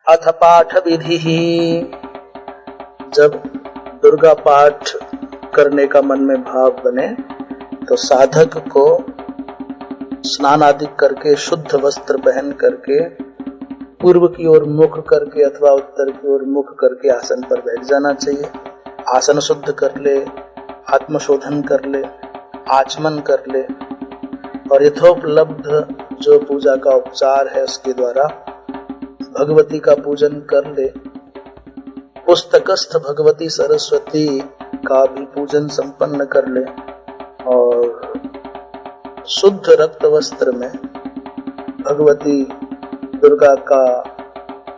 अथ पाठ विधि। जब दुर्गा पाठ करने का मन में भाव बने तो साधक को स्नान आदि करके शुद्ध वस्त्र पहन करके पूर्व की ओर मुख करके अथवा उत्तर की ओर मुख करके आसन पर बैठ जाना चाहिए। आसन शुद्ध कर ले, आत्मशोधन कर ले, आचमन कर ले और यथोपलब्ध जो पूजा का उपचार है उसके द्वारा भगवती का पूजन कर ले। पुस्तकस्थ भगवती सरस्वती का भी पूजन संपन्न कर ले और शुद्ध रक्त वस्त्र में भगवती दुर्गा का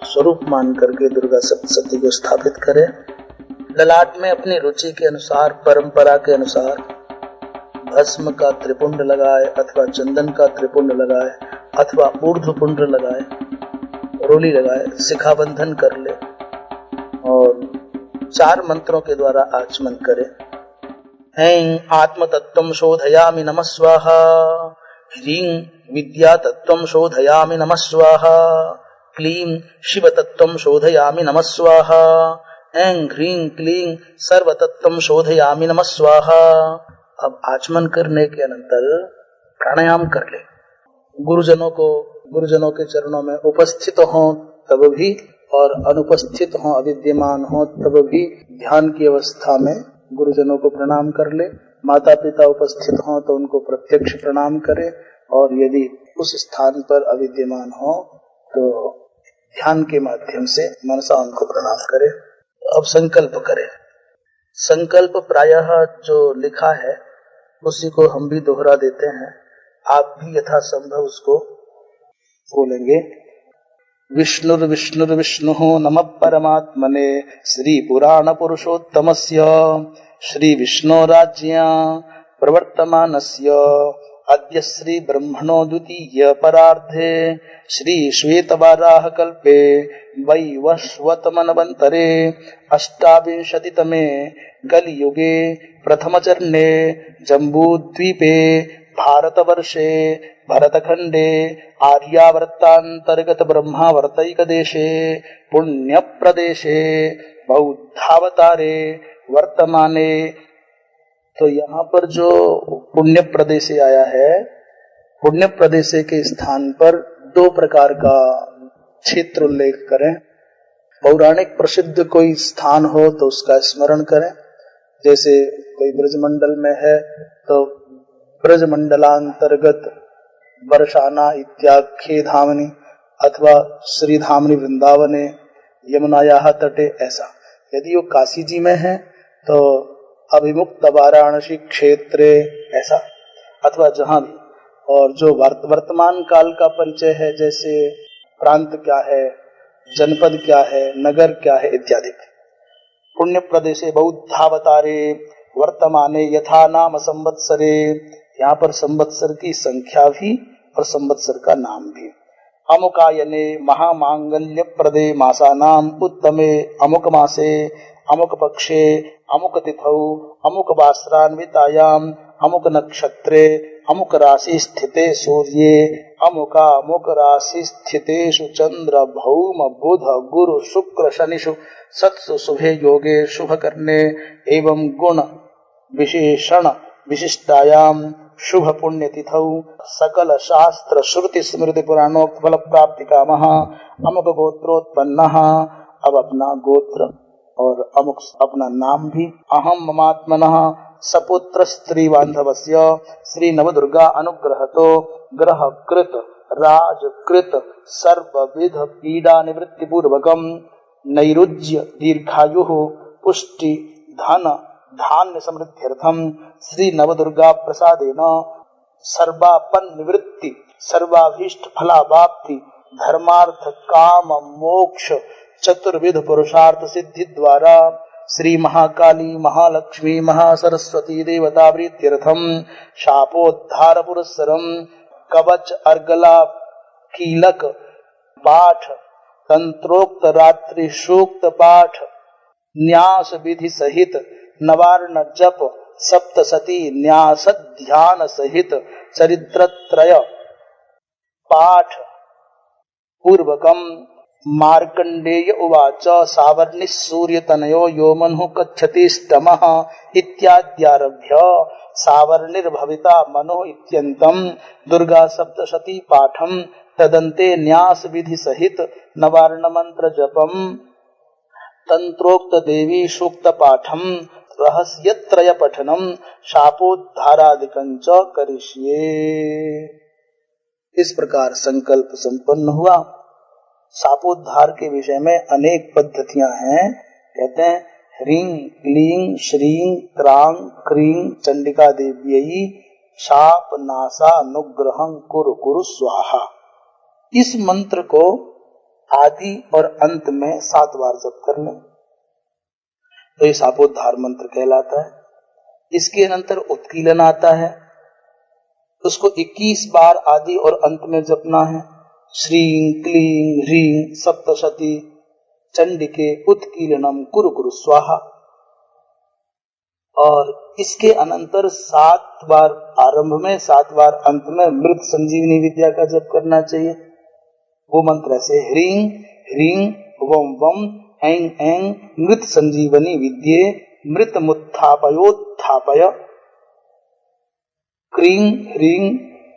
स्वरूप मान करके दुर्गा सप्तशती को स्थापित करे। ललाट में अपनी रुचि के अनुसार, परंपरा के अनुसार भस्म का त्रिपुंड लगाए अथवा चंदन का त्रिपुंड लगाए अथवा ऊर्ध्व पुंड लगाए, रोली लगाए, शिखाबंधन कर ले और 4 मंत्रों के द्वारा आचमन करे। ऐं आत्म तत्वं शोधयामि नमः स्वाहा, ह्रीं विद्या तत्वं शोधयामि नमः स्वाहा, क्लीं शिव तत्वं शोधयामि नमः स्वाहा, ऐं ह्रीं क्लीं सर्व तत्वं शोधयामि नमः स्वाहा। अब आचमन करने के अनंतर प्राणायाम कर ले। गुरुजनों के चरणों में उपस्थित हो तब भी और अनुपस्थित हो, अविद्यमान हो तब भी ध्यान की अवस्था में गुरुजनों को प्रणाम कर ले। माता पिता उपस्थित हो तो उनको प्रत्यक्ष प्रणाम करे और यदि उस स्थान पर अविद्यमान हो तो ध्यान के माध्यम से मनसा उनको प्रणाम करे। अब संकल्प करे। संकल्प प्रायः जो लिखा है उसी को हम भी दोहरा देते हैं, आप भी यथासंभव उसको बोलेंगे। विष्णुर्विष्णुर्विष्णुः नमः परमात्मने श्री पुराण पुरुषोत्तमस्य श्री विष्णुराज्ञा प्रवर्तमानस्य अद्य श्री ब्रह्मणो द्वितीय परार्धे श्री श्वेतवाराह कल्पे वैवस्वतमन्वन्तरे अष्टाविंशतितमे कलियुगे प्रथमचरणे जम्बूद्वीपे भारतवर्षे भरतखंडे आर्यावर्तांतर्गत ब्रह्मावर्तैकदेशे पुण्यप्रदेशे बौद्धावतारे वर्तमाने। तो यहाँ पर जो पुण्य प्रदेशे आया है, पुण्य प्रदेशे के स्थान पर 2 प्रकार का क्षेत्र उल्लेख करें। पौराणिक प्रसिद्ध कोई स्थान हो तो उसका स्मरण करें। जैसे कोई ब्रजमंडल में है तो ब्रजमंडलांतर्गत बरसाना इत्याख्ये धामनि अथवा श्री धामनि वृंदावने यमुनायाः तटे, ऐसा। यदि वो काशी जी में है तो अभिमुक्त वाराणसी क्षेत्रे, ऐसा, अथवा जहां भी। और जो वर्तमान काल का परिचय है, जैसे प्रांत क्या है, जनपद क्या है, नगर क्या है इत्यादि। पुण्य प्रदेशे बौद्धावतारे वर्तमाने यथा नाम संवत्सरे, यहाँ पर संवत्सर की संख्या भी और संवत्सर का नाम भी। अमुकायने महामांगल्य प्रदे मासानाम उत्तमे अमुक मासे अमुक पक्षे अमुक तिथौ अमुक वासरान्वितायाम अमुक नक्षत्रे अमुक राशि स्थिते सूर्ये अमुका अमुक राशि स्थितेषु चंद्र भौम बुध गुरु शुक्र शनिषु सत्सु शुभे योगे शुभ करने एवं गुण विशेषण विशिष्टायाम शुभ पुण्य तिथौ सकल शास्त्र श्रुति स्मृति पुराणोक्त फल प्राप्ति कामः अमुक गोत्रोत्पन्नः। अब अपना गोत्र और अमुक अपना नाम भी। अहम ममात्मनः सपुत्र स्त्री बांधवस्य श्री नवदुर्गा अनुग्रहतो ग्रह कृत राजकृत सर्वविध पीडा निवृत्ति पूर्वकम नैरुज्य दीर्घायुः पुष्टि धन धान्य समृद्ध्यर्थम श्री नवदुर्गा प्रसादेन सर्वापन निवृत्ति सर्वाभीष्ट फलावाप्ति धर्मार्थ काम मोक्ष चतुर्विध पुरुषार्थ सिद्धि द्वारा श्री महाकाली महालक्ष्मी महासरस्वती देवता प्रीत्यर्थम शापोद्धार पुरस्सरम कवच अर्गला कीलक पाठ तंत्रोक्त रात्रि सूक्त पाठ न्यास विधि सहित नवार्ण जप सप्तशती न्यास ध्यान सहित चरित्रत्रय पाठ पूर्वकम मार्कंडेय उवाच सावर्णि सूर्यतनयो यो मनु कच्छति स्तमः इत्याद्यारभ्य सावर्णिर्भविता मनो इत्यन्तं दुर्गा सप्तशती पाठं तदन्ते न्यास विधि सहित नवार्ण मंत्र जपम तंत्रोक्त देवी सूक्त पाठम रहस्यत्रय पठनम शापोद्धारादिकं च करिष्ये। इस प्रकार संकल्प संपन्न हुआ। शापोद्धार के विषय में अनेक पद्धतियां हैं। कहते हैं ह्रीं क्लीं श्रीं त्रां क्रीं चंडिका देव्यै शाप नासा अनुग्रहं कुरु कुरु स्वाहा। इस मंत्र को आदि और अंत में 7 बार जप कर लें तो ये शापोद्धार मंत्र कहलाता है। इसके अनंतर उत्कीलन आता है, उसको 21 बार आदि और अंत में जपना है। श्रीं क्लीं ह्रीं सप्तशती चंडिके उत्कीलनम कुरु कुरु स्वाहा। और इसके अनंतर 7 बार आरंभ में 7 बार अंत में मृत संजीवनी विद्या का जप करना चाहिए। वो मंत्र ऐसे ह्रीं ह्रीं वम वम ऐं ऐं मृत संजीवनी विद्ये मृत मुत्थापयोत्थापय क्रीं ह्रीं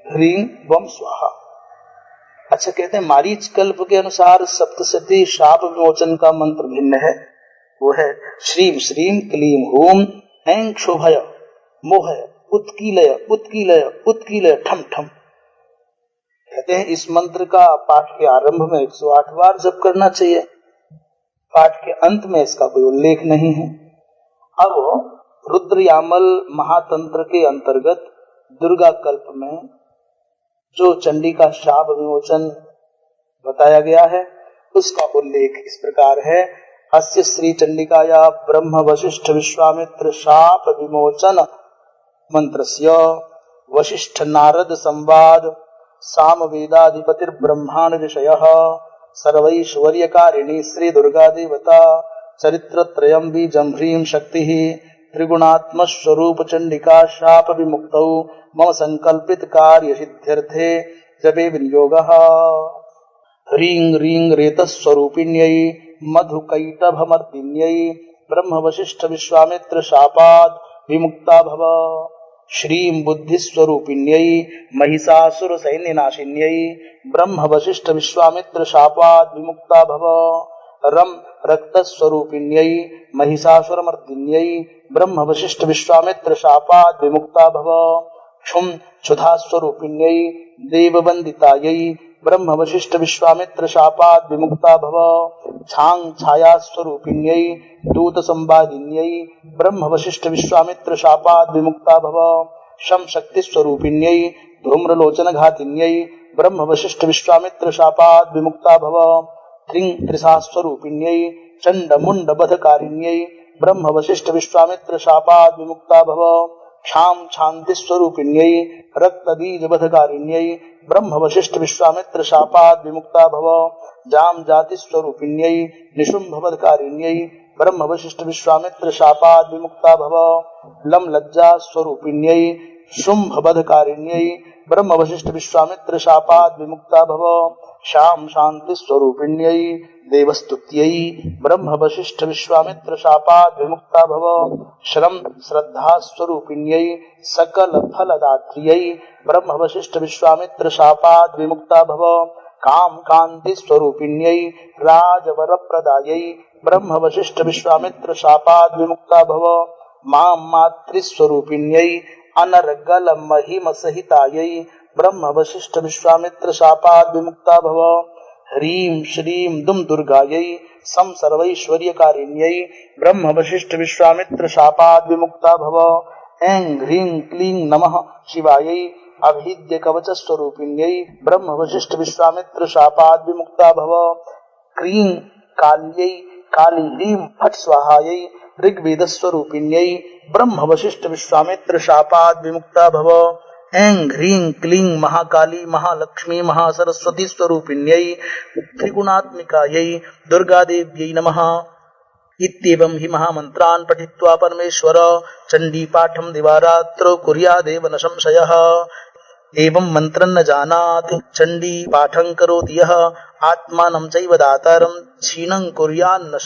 ह्रीं वम स्वाहा। अच्छा, कहते हैं मारीच कल्प के अनुसार सप्तशती शाप विमोचन का मंत्र भिन्न है। वो है श्रीं श्रीं क्लीं हूं ऐं क्षोभय मोहय उत्कीलय उत्कीलय उत्कीलय ठम ठम। कहते हैं इस मंत्र का पाठ के आरंभ में 108 बार जप करना चाहिए, पाठ के अंत में इसका कोई उल्लेख नहीं है। अब रुद्रयामल महातंत्र के अंतर्गत दुर्गा कल्प में जो चंडी का शाप विमोचन बताया गया है उसका उल्लेख इस प्रकार है। अस्य श्री चंडिकाया ब्रह्म वशिष्ठ विश्वामित्र शाप विमोचन मंत्रस्य वशिष्ठ नारद संवाद सामवेदाधिपतिर ब्रह्मांड ऋषयः सर्वैश्वर्यकारिणी श्री दुर्गा देवता चरित्रत्रयं बीजं ह्रीं शक्तिः त्रिगुणात्म स्वरूप चंडिका शाप विमुक्तौ मम संकल्पित कार्य सिद्ध्यर्थे जपे विनियोगः। ह्रीं ह्रीं रेतस्वरूपिण्यै मधुकैटभमर्दिन्यै ब्रह्म वशिष्ठ विश्वामित्र शापात् विमुक्ता भव। श्रीं बुद्धिस्वरूपिण्यै महिषासुर सैन्यनाशिन्यै ब्रह्म वशिष्ठ विश्वामित्र शापात् विमुक्ता भव। रम रक्तस्वरूपिण्यै महिषासुरमर्दिन्यै ब्रह्म वशिष्ठ विश्वामित्र शापात् विमुक्ता भव। क्षुम क्षुधास्वरूपिण्यै देववंदितायै ब्रह्म वशिष्ठ विश्वामित्र शापात् विमुक्ता भव। छांग छायास्वरूपिण्यै दूत संवादिन्यै ब्रह्म वशिष्ठ विश्वामित्र शापात् विमुक्ता भव। शम शक्ति स्वरूपिण्यै धूम्रलोचन घातिन्यै ब्रह्म वशिष्ठ विश्वामित्र शापात् विमुक्ता भव। त्रिं त्रिसास्वरूपिण्यै चंड मुंड बधकारिण्यै ब्रह्म वशिष्ठ विश्वामित्र शापात् विमुक्ता भव। क्षाम शांति स्वरूपिण्यै रक्त बीज बधकारिण्यै ब्रह्म वशिष्ठ विश्वामित्र शापात् विमुक्ता भव। जाम जाति स्वरूपिण्यै निशुंभ बधकारिण्यै ब्रह्म वशिष्ठ विश्वामित्र शापात् विमुक्ता भव। लम लज्जा स्वरूपिण्यै शुंभ बधकारिण्यै ब्रह्म वशिष्ठ विश्वामित्र शापात् विमुक्ता भव। शाम शांति स्वरूपिण्यै देवस्तुत्यै ब्रह्म वशिष्ठ विश्वामित्र शापात् विमुक्ता भव। श्रम श्रद्धा स्वरूपिण्यै सकल फलदात्र्यै ब्रह्म वशिष्ठ विश्वामित्र शापात् विमुक्ता भव। काम कांति स्वरूपिण्यै राजवर प्रदायै ब्रह्म वशिष्ठ विश्वामित्र शापात् विमुक्ता भव। मां मातृस्वरूपिण्यै अनर्गल महिम सहितायै ब्रह्म वशिष्ठ विश्वामित्र शापात् विमुक्ता भव। ह्रीं श्रीं दुम दुर्गायै सम सर्वैश्वर्यकारिण्यै ब्रह्म वशिष्ठ विश्वामित्र शापात् विमुक्ता भव। ऐं ह्रीं क्लीं नमः शिवायै अभिद्य कवच स्वरूपिण्यै ब्रह्म वशिष्ठ विश्वामित्र शापात् विमुक्ता भव। क्रीं काल्यै काली ह्रीं फट् स्वाहायै ऋग्वेद स्वरूपिण्यै ब्रह्म वशिष्ठ विश्वामित्र शापात् विमुक्ता भव। ऐं ह्रीं क्लीं महाकाली महालक्ष्मी महासरस्वती स्वरूपिण्यै त्रिगुणात्मिकायै दुर्गा देव्यै नमः। इत्येवं हि महामन्त्रान् पठित्वा परमेश्वर चण्डी पाठं दिवारात्रौ कुर्यादेव न संशयः। एवं मंत्रं न जानाति चंडी पाठं करोति यः आत्मानं चैव दातारं क्षीणं कुर्यान्न